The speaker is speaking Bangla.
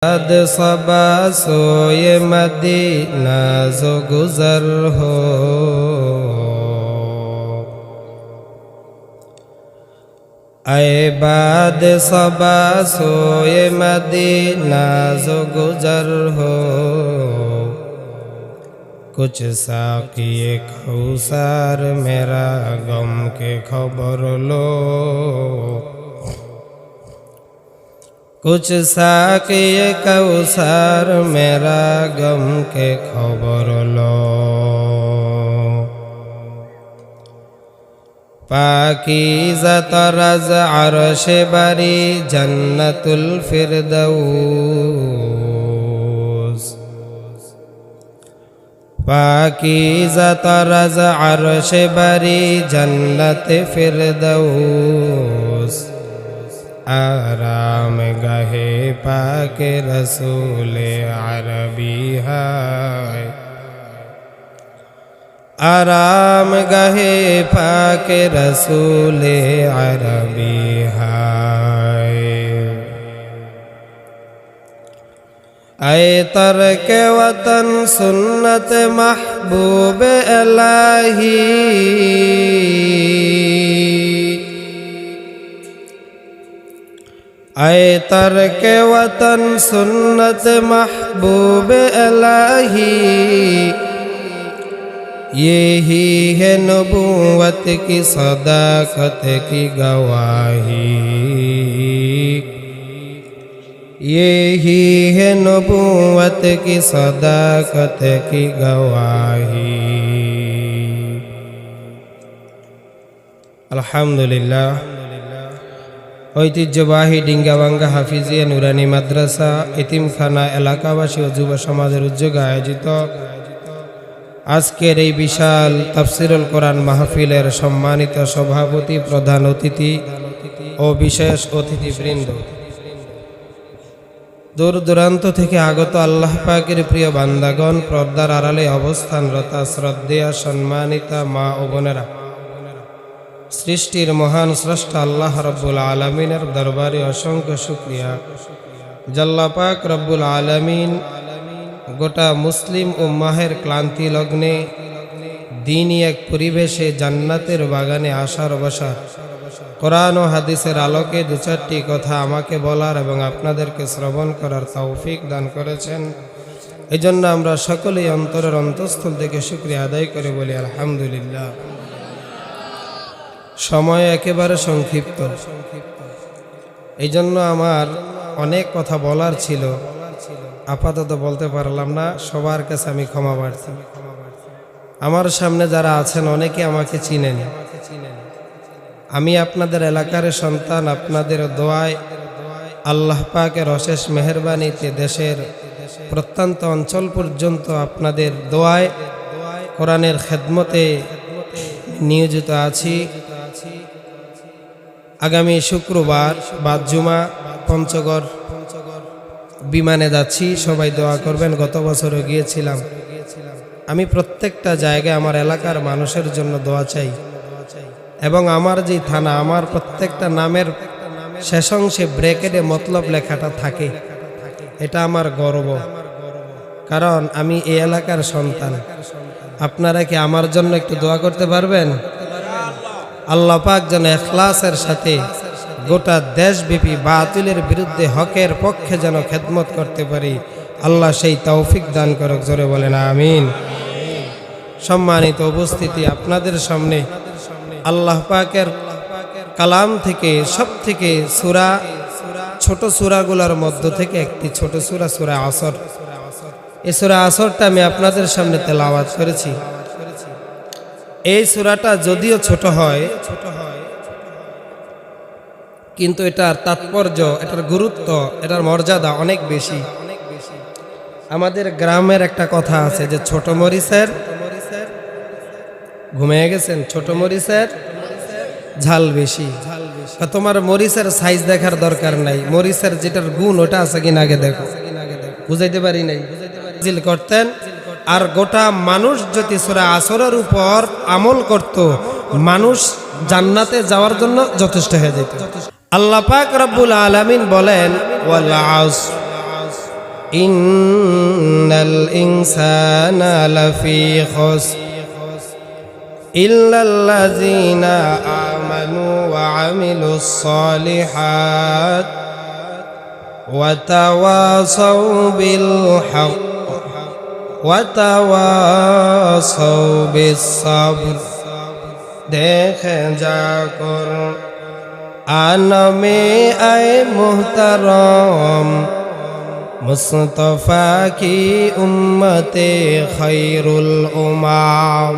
बाद सबा सोए मदीना जो गुजर हो, आए बाद सबा सोए मदीना जो गुजर हो, कुछ साकिए कौसर मेरा गम के खबर लो, कुछ साकिए कौसर मेरा गम के खबर लो। पाकीज़ा तरज़ अर्श बरी जन्नतुल फिरदौस, पाकीज़ा तरज़ अर्श बरी जन्नत फिरदौस, आराम गहे पाक रसूल अरबी है, आराम गहे पाक रसूल अरबी है। आए तरक वतन सुन्नत महबूब इलाही, आए तरक वतन सुन्नत महबूब इलाही, यही है नबूवत की सदाकत की गवाही, यही है नबूवत की सदाकत की गवाही। अल्हम्दुलिल्लाह। ঐতিহ্যবাহী ডিঙ্গাবাঙ্গা হাফিজিয়া নুরানি মাদ্রাসা এতিমখানা এলাকাবাসী ও যুব সমাজের উদ্যোগে আয়োজিত আজকের এই বিশাল তাফসিরুল কোরআন মাহফিলের সম্মানিত সভাপতি, প্রধান অতিথি ও বিশেষ অতিথিবৃন্দ, দূর দূরান্ত থেকে আগত আল্লাহ পাকের প্রিয় বান্দাগণ, পর্দার আড়ালে অবস্থানরত শ্রদ্ধেয়া সম্মানিতা মা ও বোনেরা, সৃষ্টির মহান স্রষ্টা আল্লাহ রব্বুল আলামিনের দরবারে অসংখ্য শুকরিয়া। আল্লাহ পাক রব্বুল আলামিন গোটা মুসলিম উম্মাহের ক্লান্তি লগ্নে দ্বীনি এক পরিবেশে জান্নাতের বাগানে আসার বসার, কোরআন ও হাদিসের আলোকে দু চারটি কথা আমাকে বলার এবং আপনাদেরকে শ্রবণ করার তৌফিক দান করেছেন। এই জন্য আমরা সকলেই অন্তরের অন্তঃস্থল থেকে শুকরিয়া আদায় করে বলি আলহামদুলিল্লাহ। সময় একেবারে সংক্ষিপ্ত, এই জন্য আমার অনেক কথা বলার ছিল, আপাতত বলতে পারলাম না। সবার কাছে আমি ক্ষমা প্রার্থী। আমার সামনে যারা আছেন অনেকে আমাকে চিনেন। আমি আপনাদের এলাকার সন্তান। আপনাদের দোয়ায়, আল্লাহ পাকের অশেষ মেহেরবানিতে দেশের প্রত্যন্ত অঞ্চল পর্যন্ত আপনাদের দোয়ায় কোরআনের খেদমতে নিয়োজিত আছি। আগামী শুক্রবার বাদ জুমা পঞ্চগড় বিমানে যাচ্ছি, সবাই দোয়া করবেন। গত বছরও গিয়েছিলাম। আমি প্রত্যেকটা জায়গায় আমার এলাকার মানুষের জন্য দোয়া চাই, এবং আমার যে থানা, আমার প্রত্যেকটা নামের শেষাংশে ব্র্যাকেটে মতলব লেখাটা থাকে, এটা আমার গর্ব, কারণ আমি এই এলাকার সন্তান। আপনারা কি আমার জন্য একটু দোয়া করতে পারবেন? আল্লাহ পাক যেন ইখলাসের সাথে গোটা দেশব্যাপী বাতিলের বিরুদ্ধে হকের পক্ষে যেন খেদমত করতে পারি, আল্লাহ সেই তৌফিক দান করুক। জোরে বলেন আমিন। সম্মানিত উপস্থিতি, আপনাদের সামনে আল্লাহ পাকের কালাম থেকে সব থেকে সূরা, ছোট সূরাগুলোর মধ্য থেকে একটি ছোট সূরা, সূরা আসর। এই সূরা আসরটা আমি আপনাদের সামনে তেলাওয়াত করেছি। এই সূরাটা যদিও ছোট হয়, কিন্তু এটার তাৎপর্য, এটার গুরুত্ব, এটার মর্যাদা অনেক বেশি। আমাদের গ্রামের একটা কথা আছে যে ছোট মরিচের, ঘুমিয়ে গেছেন, ছোট মরিচের ঝাল বেশি। তোমার মরিচের সাইজ দেখার দরকার নাই, মরিচের যেটার গুণ ওটা আছে কিনা আগে দেখো। বুঝাইতে পারি নাই? করতেন আর গোটা মানুষ যদি সূরা আসরের উপর আমল করত, মানুষ জান্নাতে যাওয়ার জন্য যথেষ্ট হয়ে যেত। আল্লাহ পাক রব্বুল আলামিন বলেন ওয়াল আসর, ইন্নাল ইনসানা লাফি খুসর ইল্লাল্লাযীনা আমানু ওয়া আমিলুস সালিহাত ওয়া তাওয়াসাউ বিল হক ওয়া তাওয়াসাউ বিস সাবর। দেখে যা কর আনমে আয়ে মুহতারম মুস্তফা কি উম্মতে খৈরুল উমাম।